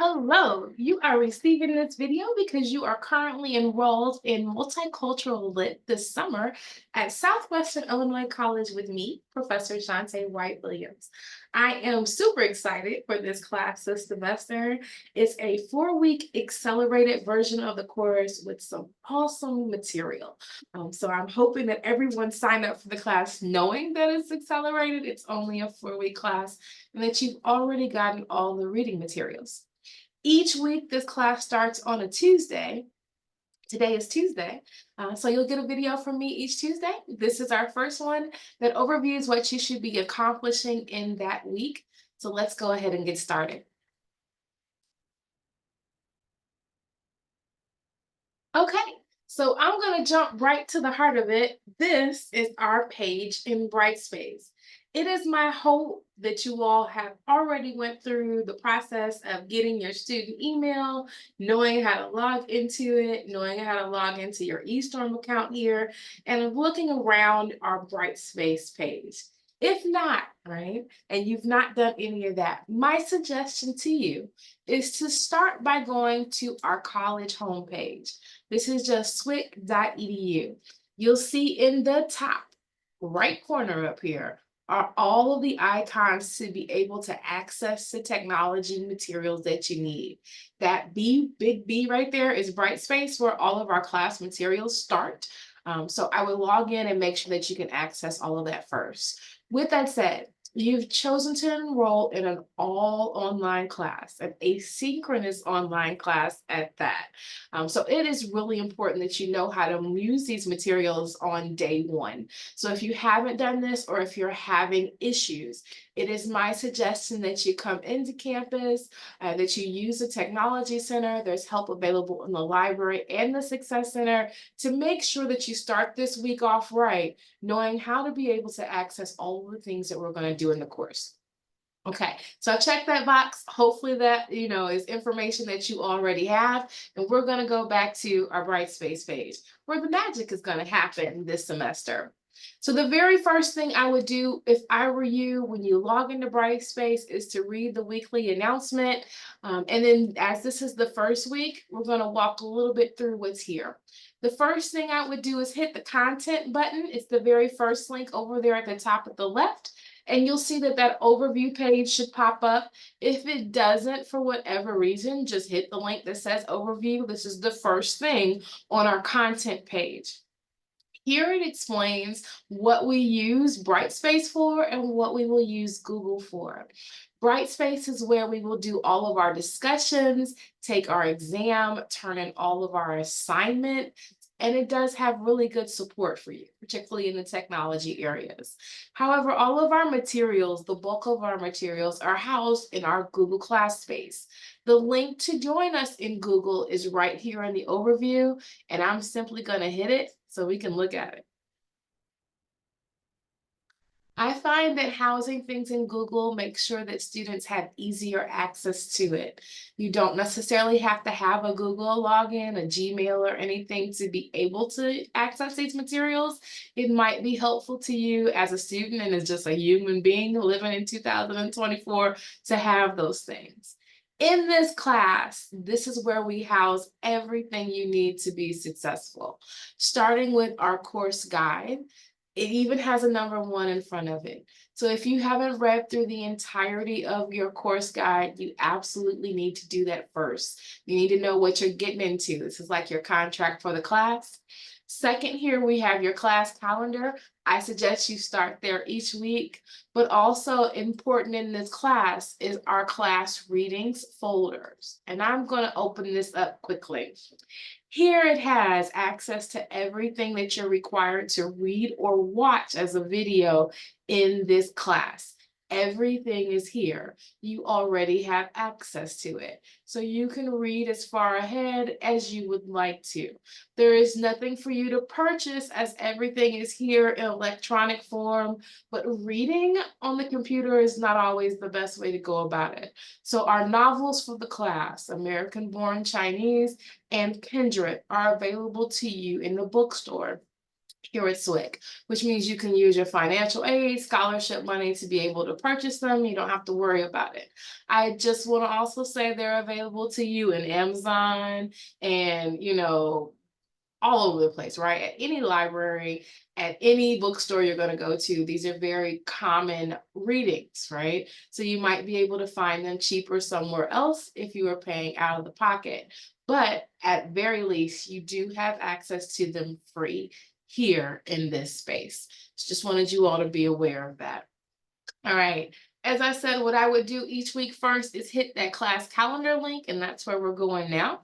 Hello, you are receiving this video because you are currently enrolled in Multicultural Lit this summer at Southwestern Illinois College with me, Professor Shante White Williams. I am super excited for this class this semester. It's a 4-week accelerated version of the course with some awesome material. So I'm hoping that everyone signed up for the class knowing that it's accelerated, it's only a 4-week class, and that you've already gotten all the reading materials. Each week, this class starts on a Tuesday. Today is Tuesday, so you'll get a video from me each Tuesday. This is our first one that overviews what you should be accomplishing in that week. So let's go ahead and get started. Okay, so I'm going to jump right to the heart of it. This is our page in Brightspace. It is my hope that you all have already went through the process of getting your student email, knowing how to log into it, knowing how to log into your eStorm account here, and of looking around our Brightspace page. If not, right, and you've not done any of that, my suggestion to you is to start by going to our college homepage. This is just swic.edu. You'll see in the top right corner up here are all of the icons to be able to access the technology materials that you need. That big B right there is Brightspace, where all of our class materials start. So I would log in and make sure that you can access all of that first. With that said, you've chosen to enroll in an all online class, an asynchronous online class at that. So it is really important that you know how to use these materials on day one. So if you haven't done this or if you're having issues, it is my suggestion that you come into campus, that you use the Technology Center. There's help available in the library and the Success Center to make sure that you start this week off right, knowing how to be able to access all of the things that we're going to do in the course. Okay, so check that box. Hopefully that, is information that you already have. And we're going to go back to our Brightspace page where the magic is going to happen this semester. So the very first thing I would do if I were you when you log into Brightspace is to read the weekly announcement. And then as this is the first week, we're going to walk a little bit through what's here. The first thing I would do is hit the content button. It's the very first link over there at the top at the left. And you'll see that that overview page should pop up. If it doesn't, for whatever reason, just hit the link that says overview. This is the first thing on our content page. Here it explains what we use Brightspace for and what we will use Google for. Brightspace is where we will do all of our discussions, take our exam, turn in all of our assignment, and it does have really good support for you, particularly in the technology areas. However, all of our materials, the bulk of our materials, are housed in our Google Class space. The link to join us in Google is right here in the overview, and I'm simply going to hit it so we can look at it. I find that housing things in Google makes sure that students have easier access to it. You don't necessarily have to have a Google login, a Gmail, or anything to be able to access these materials. It might be helpful to you as a student and as just a human being living in 2024 to have those things. In this class, this is where we house everything you need to be successful, starting with our course guide. It even has a number 1 in front of it. So if you haven't read through the entirety of your course guide, you absolutely need to do that first. You need to know what you're getting into. This is like your contract for the class. Second, here we have your class calendar. I suggest you start there each week, but also important in this class is our class readings folders. And I'm going to open this up quickly. Here it has access to everything that you're required to read or watch as a video in this class. Everything is here. You already have access to it. So you can read as far ahead as you would like to. There is nothing for you to purchase as everything is here in electronic form, but reading on the computer is not always the best way to go about it. So our novels for the class, American Born Chinese and Kindred, are available to you in the bookstore. here at SWIC, which means you can use your financial aid, scholarship money to be able to purchase them. You don't have to worry about it. I just want to also say they're available to you in Amazon and, all over the place, right? At any library, at any bookstore you're going to go to, these are very common readings, right? So you might be able to find them cheaper somewhere else if you are paying out of the pocket. But at very least, you do have access to them free here in this space. Just wanted you all to be aware of that. All right. As I said, what I would do each week first is hit that class calendar link, and that's where we're going now.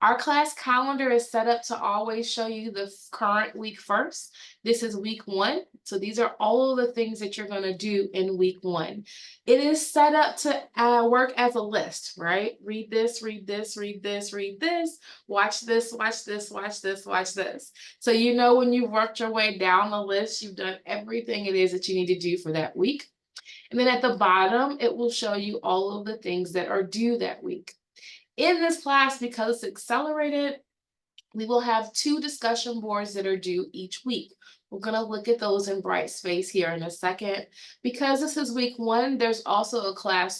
Our class calendar is set up to always show you the current week first. This is week 1. So these are all of the things that you're going to do in week 1. It is set up to work as a list, right? Read this, read this, read this, read this, watch this, watch this, watch this, watch this. So when you've worked your way down the list, you've done everything it is that you need to do for that week. And then at the bottom, it will show you all of the things that are due that week. In this class, because it's accelerated, we will have 2 discussion boards that are due each week. We're going to look at those in Brightspace here in a second. Because this is week 1, there's also a class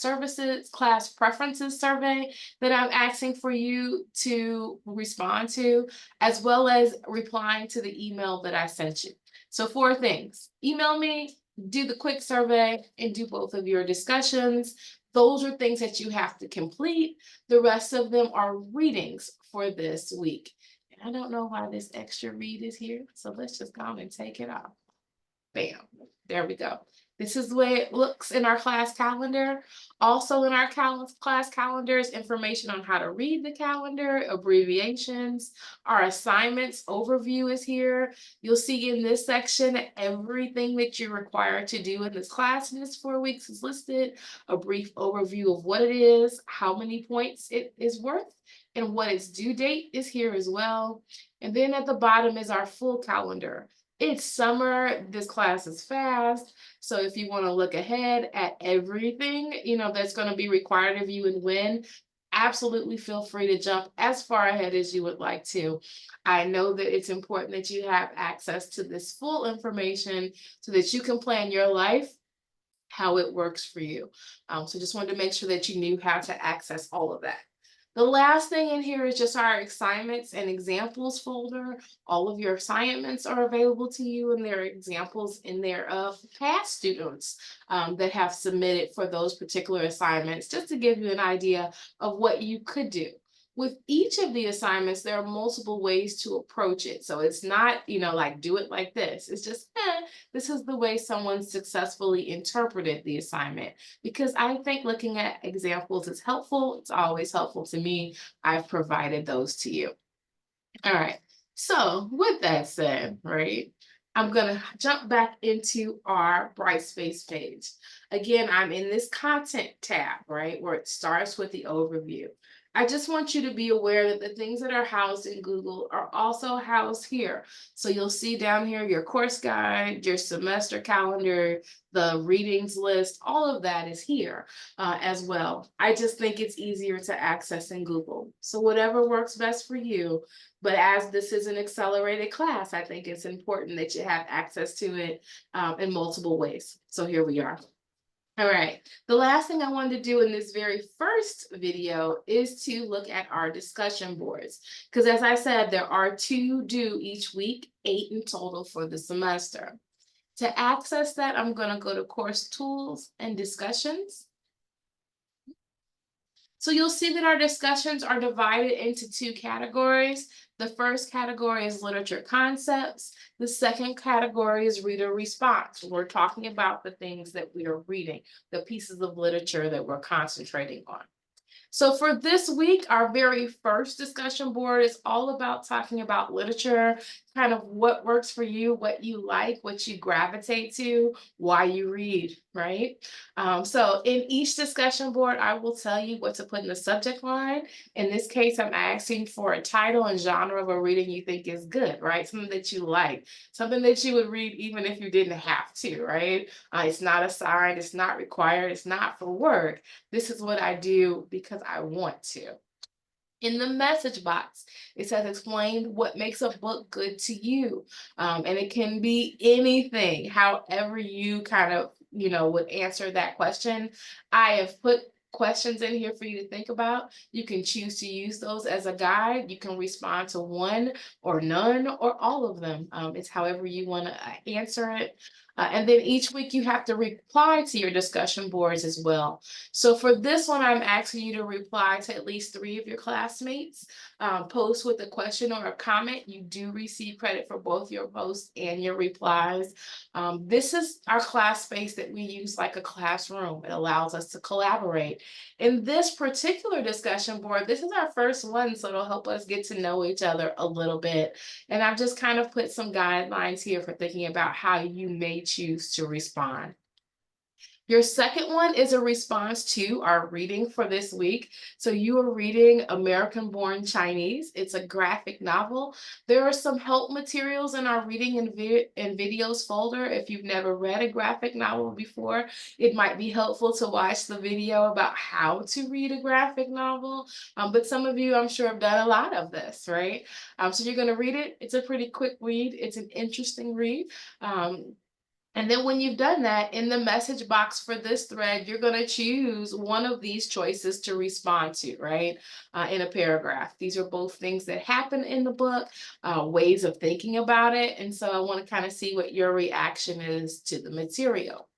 preferences survey that I'm asking for you to respond to, as well as replying to the email that I sent you. So 4 things: email me, do the quick survey, and do both of your discussions. Those are things that you have to complete. The rest of them are readings for this week. And I don't know why this extra read is here, so let's just go on and take it off. Bam, there we go. This is the way it looks in our class calendar. Also in our class calendar is information on how to read the calendar, abbreviations. Our assignments overview is here. You'll see in this section everything that you're required to do in this class in this 4 weeks is listed. A brief overview of what it is, how many points it is worth, and what its due date is here as well. And then at the bottom is our full calendar. It's summer, this class is fast. So if you want to look ahead at everything, that's going to be required of you and when, absolutely feel free to jump as far ahead as you would like to. I know that it's important that you have access to this full information so that you can plan your life how it works for you. So just wanted to make sure that you knew how to access all of that. The last thing in here is just our assignments and examples folder. All of your assignments are available to you, and there are examples in there of past students that have submitted for those particular assignments, just to give you an idea of what you could do. With each of the assignments, there are multiple ways to approach it. So it's not, like do it like this. It's just, this is the way someone successfully interpreted the assignment. Because I think looking at examples is helpful. It's always helpful to me. I've provided those to you. All right. So with that said, right, I'm going to jump back into our Brightspace page. Again, I'm in this content tab, right, where it starts with the overview. I just want you to be aware that the things that are housed in Google are also housed here. So you'll see down here your course guide, your semester calendar, the readings list, all of that is here as well. I just think it's easier to access in Google. So whatever works best for you. But as this is an accelerated class, I think it's important that you have access to it in multiple ways. So here we are. All right, the last thing I wanted to do in this very first video is to look at our discussion boards. Because as I said, there are 2 due each week, 8 in total for the semester. To access that, I'm going to go to Course Tools and Discussions. So you'll see that our discussions are divided into 2 categories. The first category is literature concepts. The second category is reader response. We're talking about the things that we are reading, the pieces of literature that we're concentrating on. So for this week, our very first discussion board is all about talking about literature, kind of what works for you, what you like, what you gravitate to, why you read, right? So in each discussion board, I will tell you what to put in the subject line. In this case, I'm asking for a title and genre of a reading you think is good, right? Something that you like, something that you would read even if you didn't have to, right? It's not assigned, it's not required, it's not for work. This is what I do because I want to. In the message box, it says explain what makes a book good to you. And it can be anything, however you kind of, would answer that question. I have put questions in here for you to think about. You can choose to use those as a guide. You can respond to one or none or all of them. It's however you want to answer it. And then each week you have to reply to your discussion boards as well. So for this one, I'm asking you to reply to at least 3 of your classmates. Post with a question or a comment. You do receive credit for both your posts and your replies. This is our class space that we use like a classroom. It allows us to collaborate. In this particular discussion board, this is our first one, so it'll help us get to know each other a little bit. And I've just kind of put some guidelines here for thinking about how you may choose to respond. Your second one is a response to our reading for this week. So you are reading American Born Chinese. It's a graphic novel. There are some help materials in our reading and videos folder. If you've never read a graphic novel before, it might be helpful to watch the video about how to read a graphic novel. But some of you, I'm sure, have done a lot of this, right? So you're going to read it. It's a pretty quick read. It's an interesting read. And then when you've done that, in the message box for this thread, you're going to choose one of these choices to respond to, right? In a paragraph. These are both things that happen in the book, ways of thinking about it. And so I want to kind of see what your reaction is to the material.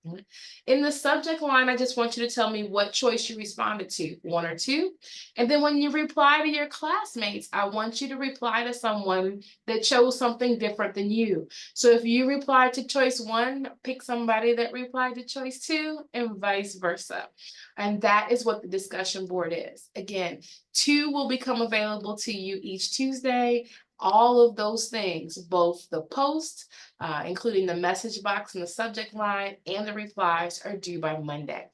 In the subject line, I just want you to tell me what choice you responded to, one or two. And then when you reply to your classmates, I want you to reply to someone that chose something different than you. So if you replied to choice one, pick somebody that replied to choice two, and vice versa. And that is what the discussion board is. Again, 2 will become available to you each Tuesday. All of those things, both the post, including the message box and the subject line, and the replies, are due by Monday.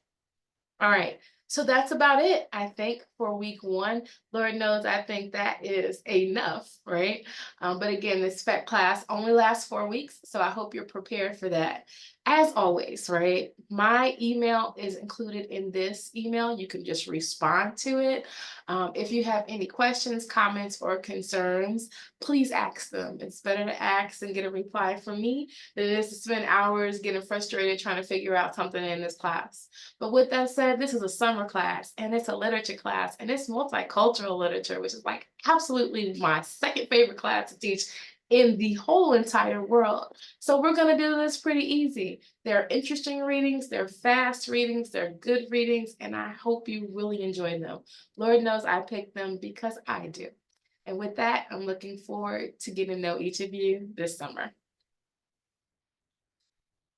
All right. So that's about it, I think, for week one. Lord knows I think that is enough, right? But again, this spec class only lasts 4 weeks, so I hope you're prepared for that. As always, right? My email is included in this email. You can just respond to it. If you have any questions, comments, or concerns, please ask them. It's better to ask and get a reply from me than it is to spend hours getting frustrated trying to figure out something in this class. But with that said, this is a summer class and it's a literature class and it's multicultural literature, which is like absolutely my second favorite class to teach in the whole entire world. So we're going to do this pretty easy. They're interesting readings, they're fast readings, they're good readings, and I hope you really enjoy them. Lord knows I picked them because I do. And with that, I'm looking forward to getting to know each of you this summer.